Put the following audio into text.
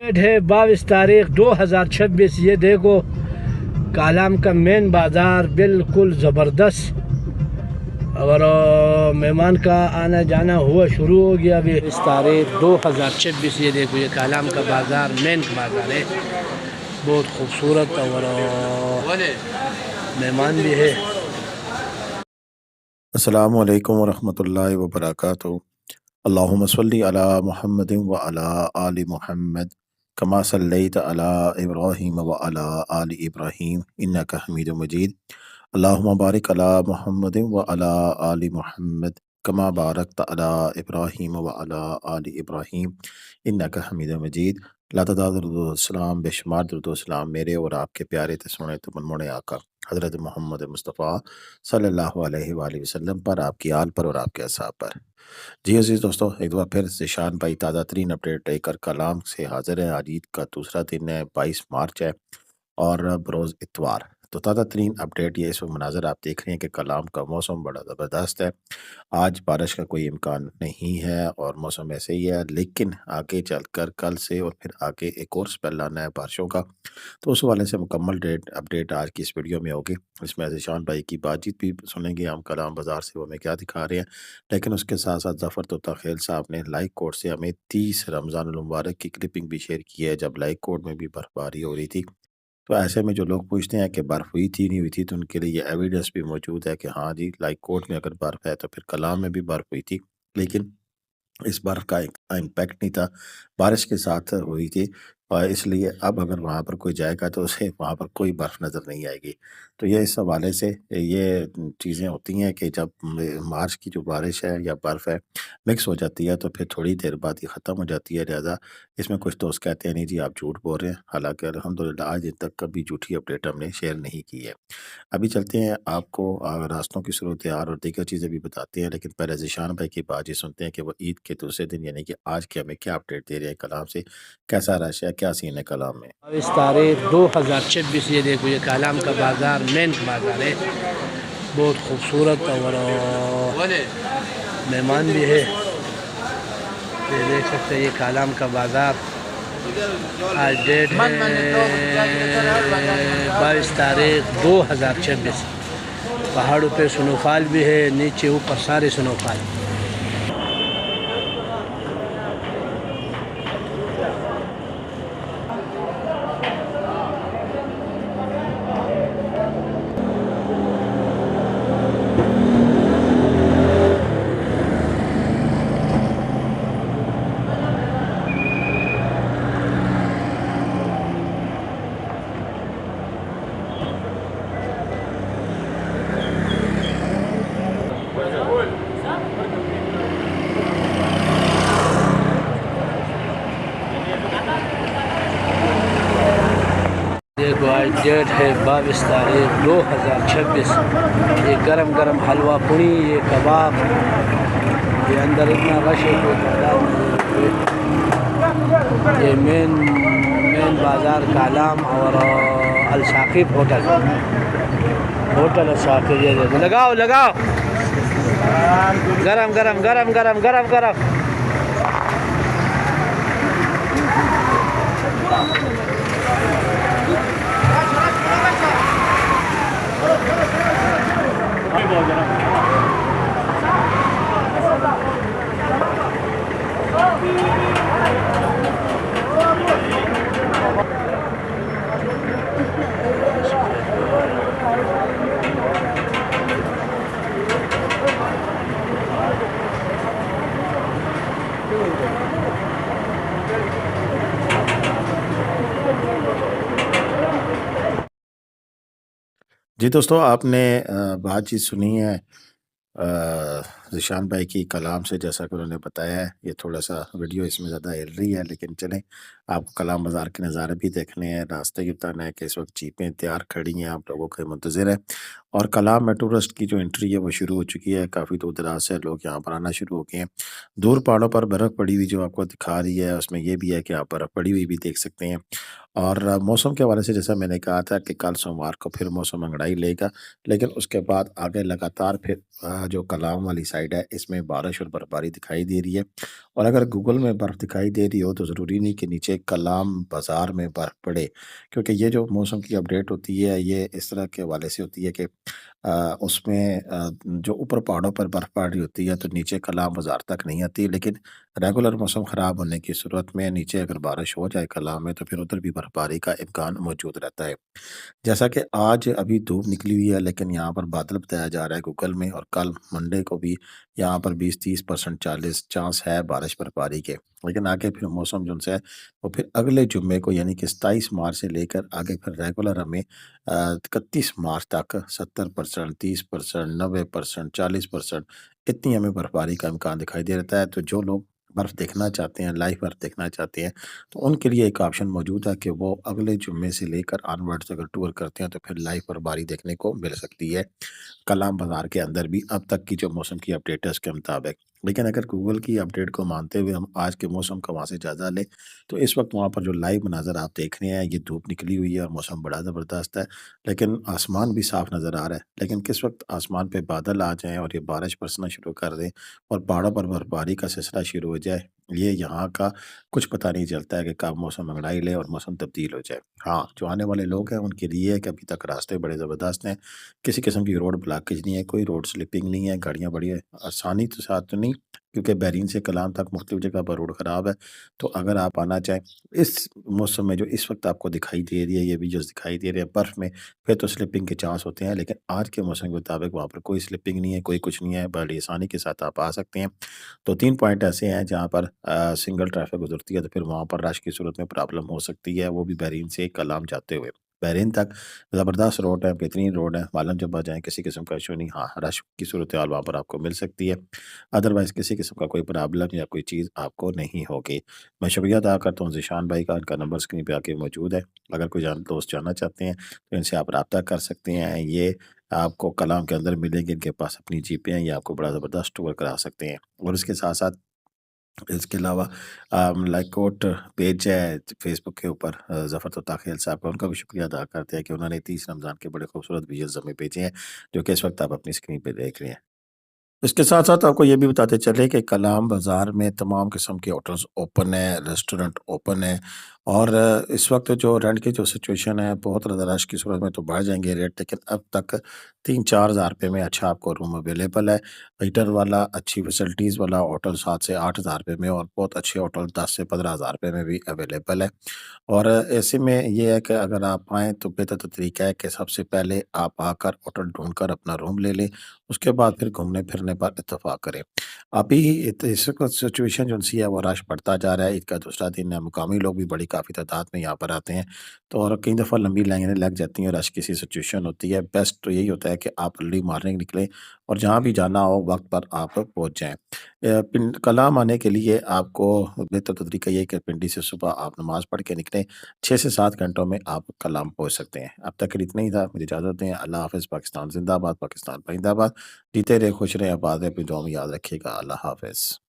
Date ہے 22 تاریخ 2026۔ یہ دیکھو کالام کا مین بازار بالکل زبردست، اور مہمان کا آنا جانا ہوا شروع ہو گیا ابھی۔ 22 تاریخ 2026، یہ دیکھو یہ کالام کا بازار مین بازار ہے، بہت خوبصورت، اور مہمان بھی ہے۔ السلام علیکم ورحمۃ اللہ وبرکاتہ۔ اللہم صلی علی محمد وعلی آل محمد کما صلیت علی ابراہیم وعلی آل ابراہیم انک حمید مجید۔ اللہم بارک علی محمد وعلی آل محمد کما بارکت علی ابراہیم وعلی آل ابراہیم انک حمید مجید۔ لا تعداد درود و سلام، بے شمار درود و سلام میرے اور آپ کے پیارے سونے تو منمونے آقا حضرت محمد مصطفیٰ صلی اللہ علیہ وآلہ وسلم پر، آپ کی آل پر اور آپ کے اصحاب پر۔ جی عزیز دوستو، ایک بار پھر ذیشان بھائی تازہ ترین اپڈیٹ لے کر کلام سے حاضر ہے۔ آج عید کا دوسرا دن ہے، 22 مارچ ہے اور بروز اتوار۔ تو تازہ ترین اپڈیٹ یہ اس وقت مناظر آپ دیکھ رہے ہیں کہ کلام کا موسم بڑا زبردست ہے۔ آج بارش کا کوئی امکان نہیں ہے اور موسم ایسے ہی ہے، لیکن آگے چل کر کل سے اور پھر آگے ایک اور سپیل آنا ہے بارشوں کا، تو اس حوالے سے مکمل اپڈیٹ آج کی اس ویڈیو میں ہوگی۔ اس میں ذیشان بھائی کی بات چیت بھی سنیں گے ہم، کلام بازار سے وہ ہمیں کیا دکھا رہے ہیں، لیکن اس کے ساتھ ساتھ ظفر طوطا خیل صاحب نے لائک کوٹ سے ہمیں 30 رمضان المبارک کی کلپنگ بھی شیئر کی ہے، جب لائک کوٹ میں بھی برف باری ہو رہی تھی۔ تو ایسے میں جو لوگ پوچھتے ہیں کہ برف ہوئی تھی نہیں ہوئی تھی، تو ان کے لیے یہ ایویڈنس بھی موجود ہے کہ ہاں جی، لائک کوٹ میں اگر برف ہے تو پھر کلام میں بھی برف ہوئی تھی، لیکن اس برف کا امپیکٹ نہیں تھا، بارش کے ساتھ ہوئی تھی، اور اس لیے اب اگر وہاں پر کوئی جائے گا تو اسے وہاں پر کوئی برف نظر نہیں آئے گی۔ تو یہ اس حوالے سے یہ چیزیں ہوتی ہیں کہ جب مارچ کی جو بارش ہے یا برف ہے مکس ہو جاتی ہے تو پھر تھوڑی دیر بعد یہ ختم ہو جاتی ہے، لہٰذا اس میں کچھ دوست کہتے ہیں نہیں جی آپ جھوٹ بول رہے ہیں، حالانکہ الحمدللہ آج تک کبھی جھوٹی اپڈیٹ ہم نے شیئر نہیں کی ہے۔ ابھی چلتے ہیں، آپ کو راستوں کی صورتحال اور دیگر چیزیں بھی بتاتے ہیں، لیکن پہلے ذیشان بھائی کی بات یہ سنتے ہیں کہ وہ عید کے دوسرے دن یعنی کہ آج کے ہمیں کیا اپڈیٹ دے رہے ہیں کلام سے، کیسا رش ہے، کیا سین ہے کلام میں۔ 22 تاریخ 2026، یہ دیکھو یہ کالام کا بازار مین بازار ہے، بہت خوبصورت، اور مہمان بھی ہے۔ یہ دیکھ سکتے ہیں یہ کالام کا بازار، آج ڈیٹ ہے 22 تاریخ 2026۔ پہاڑوں پہ سنوفال بھی ہے، نیچے اوپر سارے سنوفال۔ دیکھو آج ڈیٹ ہے 22 تاریخ 2026۔ یہ گرم گرم حلوہ پوری، یہ کباب، یہ اندر اتنا رش ہے کہ تعداد نہیں ہے۔ یہ مین بازار کالام اور الثاقب ہوٹل الثاقب، یہ دیکھو لگاؤ گرم گرم گرم گرم گرم گرم۔ جی دوستو، آپ نے بات چیت سنی ہے ذیشان بھائی کی کلام سے، جیسا کہ انہوں نے بتایا ہے۔ یہ تھوڑا سا ویڈیو اس میں زیادہ ہل رہی ہے، لیکن چلیں آپ کو کلام بازار کے نظارے بھی دیکھنے ہیں، راستے کی بتانا ہے کہ اس وقت جیپیں تیار کھڑی ہیں، آپ لوگوں کے منتظر ہیں، اور کلام میں ٹورسٹ کی جو انٹری ہے وہ شروع ہو چکی ہے۔ کافی دور دراز سے لوگ یہاں پر آنا شروع ہو گئے ہیں۔ دور پہاڑوں پر برف پڑی ہوئی جو آپ کو دکھا رہی ہے، اس میں یہ بھی ہے کہ آپ برف پڑی ہوئی بھی دیکھ سکتے ہیں۔ اور موسم کے حوالے سے جیسا میں نے کہا تھا کہ کل سوموار کو پھر موسم انگڑائی لے گا، لیکن اس کے بعد آگے لگاتار پھر جو کلام والی سائڈ ہے اس میں بارش اور برفباری دکھائی دے رہی ہے، اور اگر گوگل میں برف دکھائی دے رہی ہو تو ضروری نہیں کہ نیچے کلام بازار میں برف پڑے، کیونکہ یہ جو موسم کی اپڈیٹ ہوتی ہے یہ اس طرح کے حوالے سے ہوتی ہے کہ اس میں جو اوپر پہاڑوں پر برف پڑ رہی ہوتی ہے تو نیچے کلام بازار تک نہیں آتی، لیکن ریگولر موسم خراب ہونے کی صورت میں نیچے اگر بارش ہو جائے کلام میں تو پھر ادھر بھی برف باری کا امکان موجود رہتا ہے۔ جیسا کہ آج ابھی دھوپ نکلی ہوئی ہے لیکن یہاں پر بادل بتایا جا رہا ہے گوگل میں، اور کل منڈے کو بھی یہاں پر 20-30% 40 چانس ہے بارش برفباری کے، لیکن آگے پھر موسم جو ہے وہ پھر اگلے جمعے کو یعنی کہ 27 مارچ سے لے کر آگے پھر ریگولر ہمیں 31 مارچ تک 70%، 30%، 90%، 40% اتنی ہمیں برفباری کا امکان دکھائی دے رہتا ہے۔ تو جو لوگ برف دیکھنا چاہتے ہیں، لائیو برف دیکھنا چاہتے ہیں، تو ان کے لیے ایک آپشن موجود ہے کہ وہ اگلے جمعے سے لے کر آن ورڈ اگر ٹور کرتے ہیں تو پھر لائیو برفباری دیکھنے کو مل سکتی ہے کلام بازار کے اندر بھی، اب تک کی جو موسم کی اپڈیٹ ہے اس کے مطابق۔ لیکن اگر گوگل کی اپڈیٹ کو مانتے ہوئے ہم آج کے موسم کا وہاں سے جائزہ لیں تو اس وقت وہاں پر جو لائیو مناظر آپ دیکھ رہے ہیں، یہ دھوپ نکلی ہوئی ہے اور موسم بڑا زبردست ہے، لیکن آسمان بھی صاف نظر آ رہا ہے، لیکن کس وقت آسمان پہ بادل آ جائیں اور یہ بارش برسنا شروع کر دیں اور پہاڑوں پر برفباری کا سلسلہ شروع ہو جائے، یہ یہاں کا کچھ پتہ نہیں چلتا ہے کہ کب موسم انگڑائی لے اور موسم تبدیل ہو جائے۔ ہاں، جو آنے والے لوگ ہیں ان کے لیے ہے کہ ابھی تک راستے بڑے زبردست ہیں، کسی قسم کی روڈ بلاکیج نہیں ہے، کوئی روڈ سلپنگ نہیں ہے، گاڑیاں بڑی آسانی تو ساتھ تو نہیں، کیونکہ بیرین سے کلام تک مختلف جگہ پر روڈ خراب ہے۔ تو اگر آپ آنا چاہیں اس موسم میں جو اس وقت آپ کو دکھائی دے رہی ہے، یہ ویڈیوز دکھائی دے رہے ہیں برف میں، پھر تو سلپنگ کے چانس ہوتے ہیں، لیکن آج کے موسم کے مطابق وہاں پر کوئی سلپنگ نہیں ہے، کوئی کچھ نہیں ہے، بڑی آسانی کے ساتھ آپ آ سکتے ہیں۔ تو 3 پوائنٹ ایسے ہیں جہاں پر سنگل ٹریفک گزرتی ہے تو پھر وہاں پر رش کی صورت میں پرابلم ہو سکتی ہے، وہ بھی بحرین سے کلام جاتے ہوئے۔ بحرین تک زبردست روڈ ہے، بہترین روڈ ہے، معلوم جب آ جائیں کسی قسم کا ایشو نہیں، ہاں رش کی صورتحال وہاں پر آپ کو مل سکتی ہے، ادروائز کسی قسم کا کوئی پرابلم یا کوئی چیز آپ کو نہیں ہوگی۔ میں شکریہ ادا کرتا ہوں ذیشان بھائی کا، ان کا نمبر اسکرین پہ آ کے موجود ہے، اگر کوئی دوست جاننا چاہتے ہیں تو ان سے آپ رابطہ کر سکتے ہیں، یہ آپ کو کلام کے اندر ملیں گے، ان کے پاس اپنی جیپیں ہیں، یہ آپ کو بڑا زبردست ٹور کرا سکتے ہیں۔ اور اس کے ساتھ ساتھ اس کے علاوہ لائک کوٹ پیج ہے فیس بک کے اوپر، ظفر طاخیل صاحب کا، ان کا بھی شکریہ ادا کرتے ہیں کہ انہوں نے 30 رمضان کے بڑے خوبصورت ویڈیوز ہمیں بھیجے ہیں، جو کہ اس وقت آپ اپنی اسکرین پہ دیکھ رہے ہیں۔ اس کے ساتھ ساتھ آپ کو یہ بھی بتاتے چلے کہ کلام بازار میں تمام قسم کے ہوٹلز اوپن ہیں، ریسٹورنٹ اوپن ہیں، اور اس وقت جو رینٹ کی جو سچویشن ہے بہت زیادہ رش کی صورت میں تو بڑھ جائیں گے ریٹ، لیکن اب تک 3-4 ہزار روپے میں اچھا آپ کو روم اویلیبل ہے، ہیٹر والا اچھی فیسلٹیز والا ہوٹل 7 سے 8 ہزار روپے میں، اور بہت اچھے ہوٹل 10 سے 15 ہزار روپے میں بھی اویلیبل ہے۔ اور ایسے میں یہ ہے کہ اگر آپ آئیں تو بہتر طریقہ ہے کہ سب سے پہلے آپ آ کر ہوٹل ڈھونڈ کر اپنا روم لے لیں، اس کے بعد پھر گھومنے پھرنے پر اتفاق کریں۔ ابھی اس وقت سچویشن جو سی ہے وہ رش بڑھتا جا رہا ہے، عید کا دوسرا دن ہے، مقامی لوگ بھی بڑی کافی تعداد میں یہاں پر آتے ہیں، تو اور کئی دفعہ لمبی لائنیں لگ جاتی ہیں، رش کی سی سچویشن ہوتی ہے، بیسٹ تو یہی ہوتا ہے کہ آپ ارلی مارننگ نکلیں اور جہاں بھی جانا ہو وقت پر آپ پہنچ جائیں۔ کلام آنے کے لیے آپ کو بہتر طریقہ یہ ہے کہ پنڈی سے صبح آپ نماز پڑھ کے نکلیں، 6 سے 7 گھنٹوں میں آپ کلام پہنچ سکتے ہیں۔ اب تک اتنا ہی تھا، مجھے اجازت دیں، اللہ حافظ، پاکستان زندہ باد، پاکستان پائندہ باد، جیتے رہے، خوش رہے، آباد رہے، اپنی دعا میں یاد رکھیے گا، اللہ حافظ۔